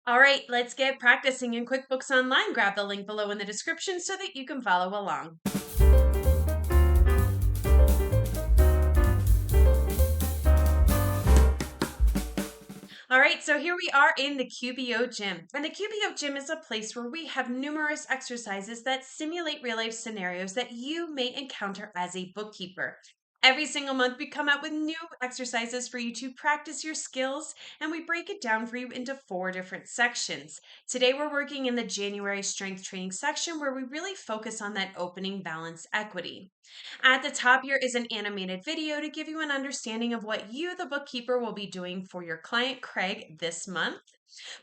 All right, let's get practicing in QuickBooks Online. Grab the link below in the description so that you can follow along. All right, so here we are in the QBO Gym. And the QBO Gym is a place where we have numerous exercises that simulate real life scenarios that you may encounter as a bookkeeper. Every single month, we come out with new exercises for you to practice your skills, and we break it down for you into 4 different sections. Today, we're working in the January strength training section where we really focus on that opening balance equity. At the top here is an animated video to give you an understanding of what you, the bookkeeper, will be doing for your client Craig this month.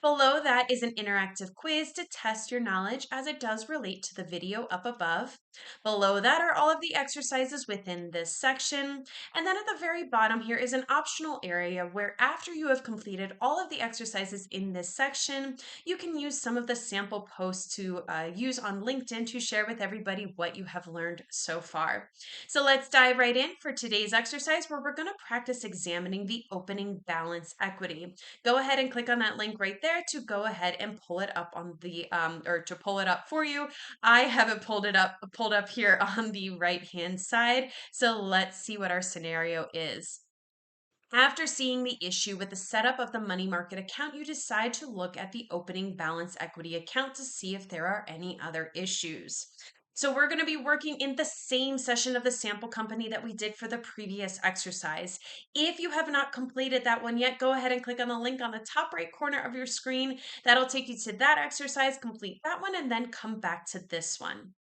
Below that is an interactive quiz to test your knowledge as it does relate to the video up above. Below that are all of the exercises within this section. And then at the very bottom here is an optional area where after you have completed all of the exercises in this section, you can use some of the sample posts to use on LinkedIn to share with everybody what you have learned so far. So let's dive right in for today's exercise where we're going to practice examining the opening balance equity. Go ahead and click on that link right there to go ahead and pull it up on the or to pull it up for you. I have it pulled up here on the right hand side. So let's see what our scenario is. After seeing the issue with the setup of the money market account, you decide to look at the opening balance equity account to see if there are any other issues. So we're going to be working in the same session of the sample company that we did for the previous exercise. If you have not completed that one yet, go ahead and click on the link on the top right corner of your screen. That'll take you to that exercise, complete that one, and then come back to this one.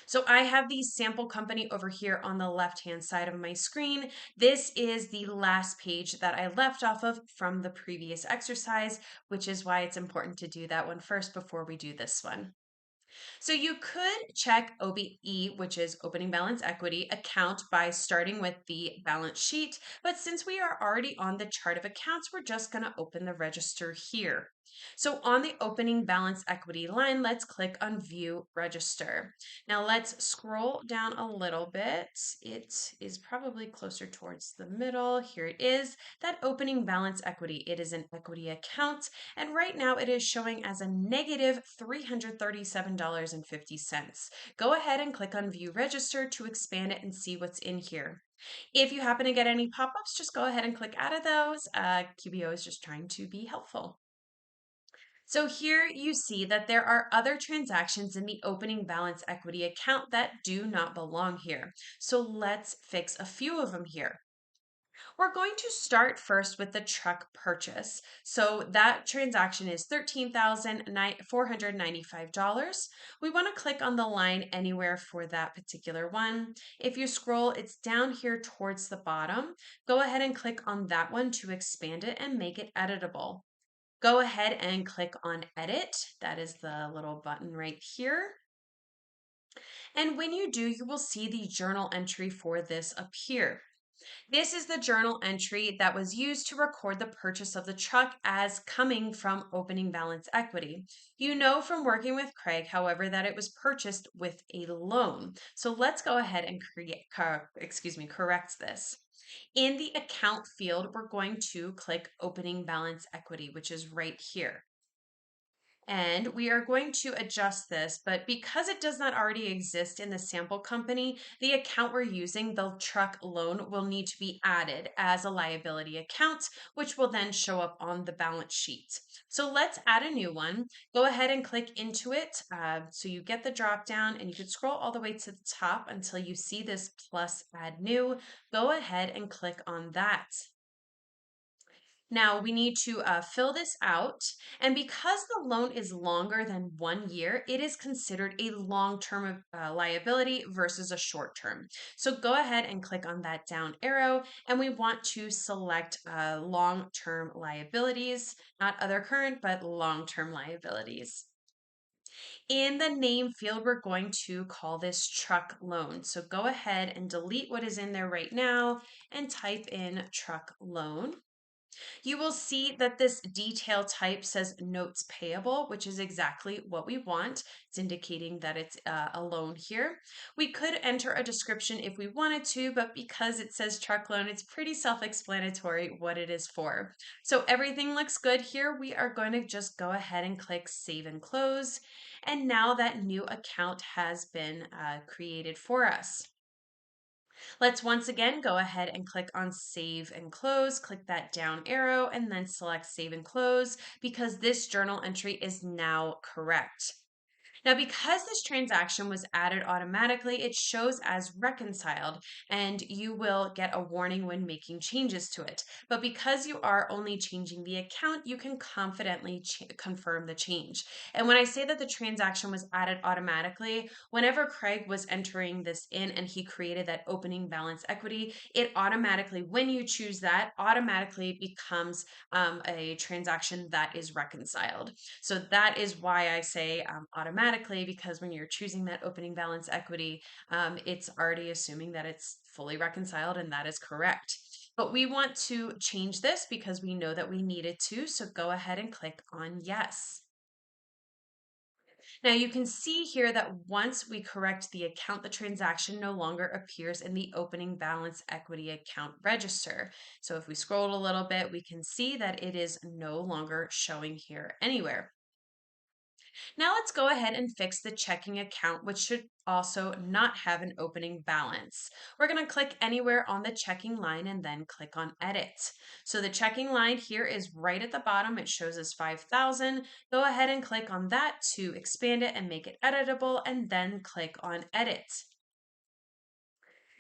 So I have the sample company over here on the left-hand side of my screen. This is the last page that I left off of from the previous exercise, which is why it's important to do that one first before we do this one. So you could check OBE, which is opening balance equity account, by starting with the balance sheet. But since we are already on the chart of accounts, we're just going to open the register here. So on the opening balance equity line, let's click on view register. Now let's scroll down a little bit. It is probably closer towards the middle. Here it is, that opening balance equity. It is an equity account, and right now it is showing as a negative $337.50. Go ahead and click on view register to expand it and see what's in here. If you happen to get any pop-ups, just go ahead and click out of those. QBO is just trying to be helpful. So here you see that there are other transactions in the opening balance equity account that do not belong here. So let's fix a few of them here. We're going to start first with the truck purchase. So that transaction is $13,495. We want to click on the line anywhere for that particular one. If you scroll, it's down here towards the bottom. Go ahead and click on that one to expand it and make it editable. Go ahead and click on edit. That is the little button right here. And when you do, you will see the journal entry for this appear. This is the journal entry that was used to record the purchase of the truck as coming from opening balance equity. You know from working with Craig, however, that it was purchased with a loan. So let's go ahead and correct this. In the account field, we're going to click opening balance equity, which is right here. And we are going to adjust this, but because it does not already exist in the sample company, the account we're using, the truck loan, will need to be added as a liability account, which will then show up on the balance sheet. So let's add a new one. Go ahead and click into it. So you get the drop down and you can scroll all the way to the top until you see this plus add new. Go ahead and click on that. Now we need to fill this out, and because the loan is longer than 1 year, it is considered a long-term liability versus a short-term. So go ahead and click on that down arrow, and we want to select long-term liabilities, not other current, but long-term liabilities. In the name field, we're going to call this truck loan. So go ahead and delete what is in there right now and type in truck loan. You will see that this detail type says notes payable, which is exactly what we want. It's indicating that it's a loan here. We could enter a description if we wanted to, but because it says truck loan, it's pretty self-explanatory what it is for. So everything looks good here. We are going to just go ahead and click Save and Close. And now that new account has been created for us. Let's once again go ahead and click on Save and Close. Click that down arrow and then select Save and Close because this journal entry is now correct. Now, because this transaction was added automatically, it shows as reconciled, and you will get a warning when making changes to it. But because you are only changing the account, you can confidently confirm the change. And when I say that the transaction was added automatically, whenever Craig was entering this in and he created that opening balance equity, it automatically, when you choose that, automatically becomes a transaction that is reconciled. So that is why I say automatically, because when you're choosing that opening balance equity, it's already assuming that it's fully reconciled, and that is correct. But we want to change this because we know that we needed to. So go ahead and click on yes. Now you can see here that once we correct the account, the transaction no longer appears in the opening balance equity account register. So if we scroll a little bit, we can see that it is no longer showing here anywhere. Now let's go ahead and fix the checking account, which should also not have an opening balance. We're going to click anywhere on the checking line and then click on Edit. So the checking line here is right at the bottom. It shows us 5,000. Go ahead and click on that to expand it and make it editable, and then click on Edit.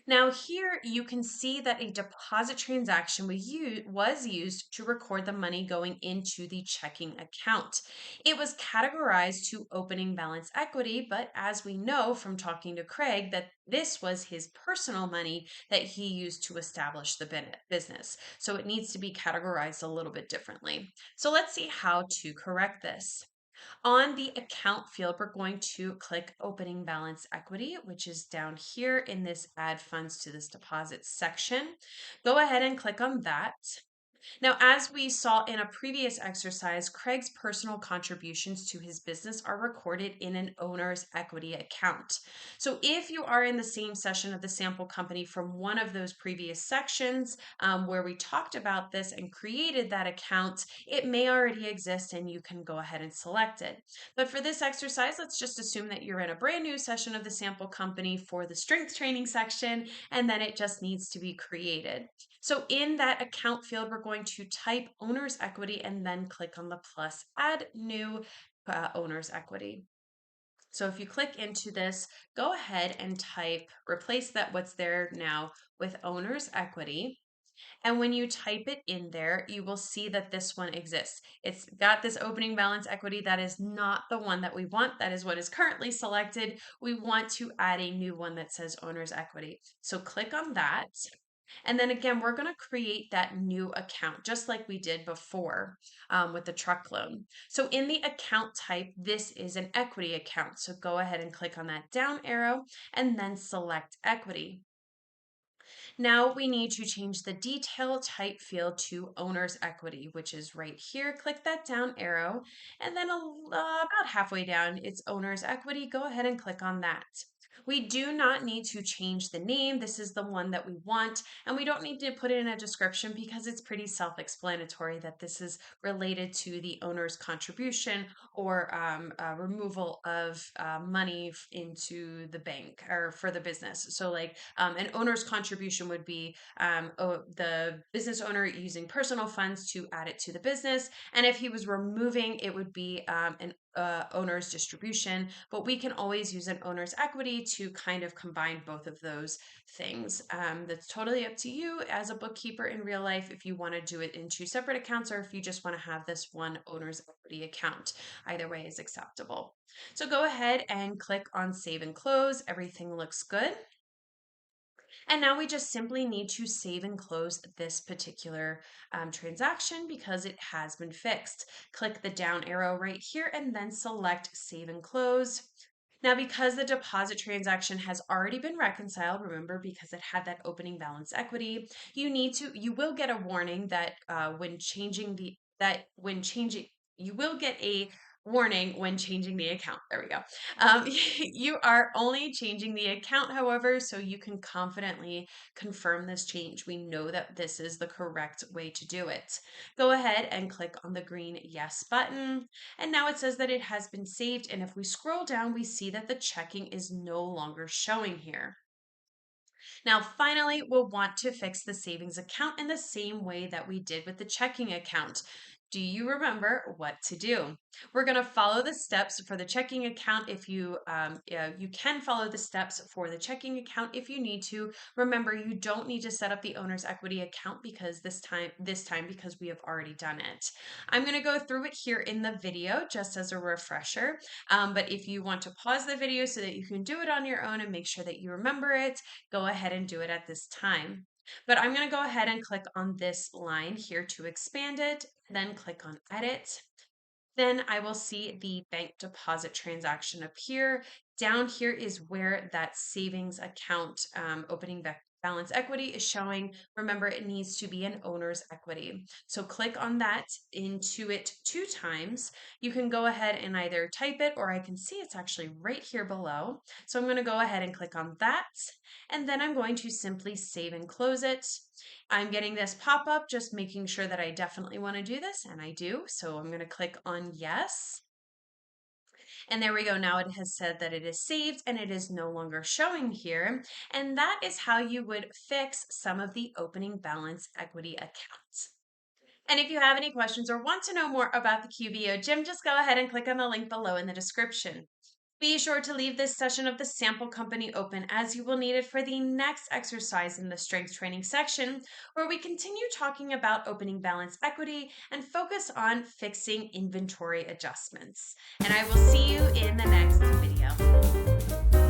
Now here you can see that a deposit transaction was used to record the money going into the checking account. It was categorized to opening balance equity, but as we know from talking to Craig, that this was his personal money that he used to establish the business. So it needs to be categorized a little bit differently. So let's see how to correct this. On the account field, we're going to click opening balance equity, which is down here in this add funds to this deposit section. Go ahead and click on that. Now, as we saw in a previous exercise, Craig's personal contributions to his business are recorded in an owner's equity account. So if you are in the same session of the sample company from one of those previous sections where we talked about this and created that account, it may already exist and you can go ahead and select it. But for this exercise, let's just assume that you're in a brand new session of the sample company for the strength training section, and then it just needs to be created. So in that account field, we're going to type owner's equity and then click on the plus add new owner's equity. So if you click into this, go ahead and type, replace that what's there now with owner's equity. And when you type it in there, you will see that this one exists. It's got this opening balance equity. That is not the one that we want. That is what is currently selected. We want to add a new one that says owner's equity. So click on that. And then again, we're going to create that new account just like we did before with the truck loan. So in the account type, this is an equity account. So go ahead and click on that down arrow and then select equity. Now we need to change the detail type field to owner's equity, which is right here. Click that down arrow, and then about halfway down, it's owner's equity. Go ahead and click on that. We do not need to change the name. This is the one that we want, and we don't need to put it in a description because it's pretty self-explanatory that this is related to the owner's contribution or removal of money into the bank or for the business. So like an owner's contribution would be the business owner using personal funds to add it to the business. And if he was removing, it would be an owner's distribution, but we can always use an owner's equity to kind of combine both of those things. That's totally up to you as a bookkeeper in real life if you want to do it in two separate accounts or if you just want to have this one owner's equity account. Either way is acceptable. So go ahead and click on Save and Close. Everything looks good. And now we just simply need to save and close this particular transaction because it has been fixed. Click the down arrow right here and then select Save and Close. Now, because the deposit transaction has already been reconciled, remember, because it had that opening balance equity, you will get a warning that you will get a warning when changing the account. There we go. You are only changing the account, however, so you can confidently confirm this change. We know that this is the correct way to do it. Go ahead and click on the green yes button. And now it says that it has been saved. And if we scroll down, we see that the checking is no longer showing here. Now, finally, we'll want to fix the savings account in the same way that we did with the checking account. Do you remember what to do? We're going to follow the steps for the checking account. If you you can follow the steps for the checking account if you need to. Remember, you don't need to set up the owner's equity account because this time because we have already done it. I'm going to go through it here in the video just as a refresher. But if you want to pause the video so that you can do it on your own and make sure that you remember it, go ahead and do it at this time. But I'm going to go ahead and click on this line here to expand it, then click on edit. Then I will see the bank deposit transaction appear. Down here is where that savings account opening balance equity is showing. Remember, it needs to be an owner's equity. So click on that into it 2 times. You can go ahead and either type it, or I can see it's actually right here below. So I'm going to go ahead and click on that. And then I'm going to simply save and close it. I'm getting this pop-up, just making sure that I definitely want to do this, and I do. So I'm going to click on yes. And there we go. Now it has said that it is saved and it is no longer showing here. And that is how you would fix some of the opening balance equity accounts. And if you have any questions or want to know more about the QBO Gym, just go ahead and click on the link below in the description. Be sure to leave this session of the sample company open, as you will need it for the next exercise in the strength training section, where we continue talking about opening balance equity and focus on fixing inventory adjustments. And I will see you in the next video.